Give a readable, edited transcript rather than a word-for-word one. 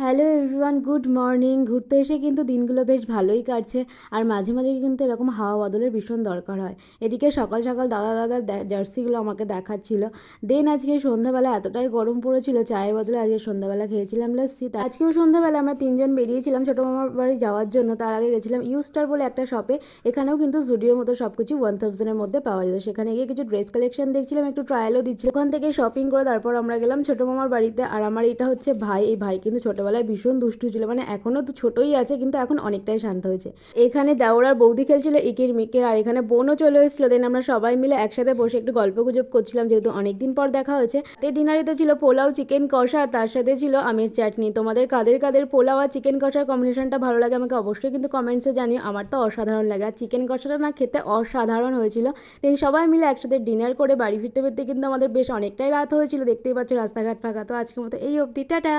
Hello everyone, good morning. ঘুরতে এসে কিন্তু দিনগুলো বেশ ভালোই কাটছে। আর মাঝে মাঝে কিন্তু এরকম হাওয়া বদলের ভীষণ দরকার হয়। এদিকে সকাল সকাল দাদার জার্সিগুলো আমাকে দেখাচ্ছিল। দেন আজকে সন্ধ্যাবেলা এতটাই গরম পড়েছিল, চায়ের বদলে আজকে সন্ধ্যাবেলা খেয়েছিলাম লাস্সি। আজকেও সন্ধ্যাবেলা আমরা তিনজন বেরিয়েছিলাম ছোটো মামার বাড়ি যাওয়ার জন্য। তার আগে গেছিলাম ইউস্টার বলে একটা শপে। এখানেও কিন্তু জুডিওর মতো সব কিছু 1000-এর মধ্যে পাওয়া যেত। সেখানে গিয়ে কিছু ড্রেস কালেকশন দেখছিলাম, একটু ট্রায়ালও দিচ্ছিলাম। ওখান থেকে শপিং করে তারপর আমরা গেলাম ছোটো মামার বাড়িতে। আর আমার এটা হচ্ছে ভাই। এই ভাই কিন্তু ছোটোবেলায় ভীষণ দুষ্টু ছিল, মানে এখনও তো ছোটই আছে কিন্তু এখন অনেকটাই শান্ত হয়েছে। এখানে দেওর আর বৌদি খেলছিল ইকির মিকির, আর এখানে বোনও চলে এসেছিল। দেন আমরা সবাই মিলে একসাথে বসে একটু গল্প গুজব করছিলাম, যেহেতু অনেকদিন পর দেখা হয়েছে। ডিনারেতে ছিল পোলাও, চিকেন কষা, আর তার সাথে ছিল আমের চাটনি। তোমাদের কাদের কাদের পোলাও আর চিকেন কষার কম্বিনেশনটা ভালো লাগে আমাকে অবশ্যই কিন্তু কমেন্টসে জানিও। আমার তো অসাধারণ লাগে, আর চিকেন কষাটা না খেতে অসাধারণ হয়েছিল। দেন সবাই মিলে একসাথে ডিনার করে বাড়ি ফিরতে ফিরতে কিন্তু আমাদের বেশ অনেকটাই রাত হয়েছিল। দেখতেই পাচ্ছ রাস্তাঘাট ফাঁকা। তো আজকের মতো এই অবধি, টাটা।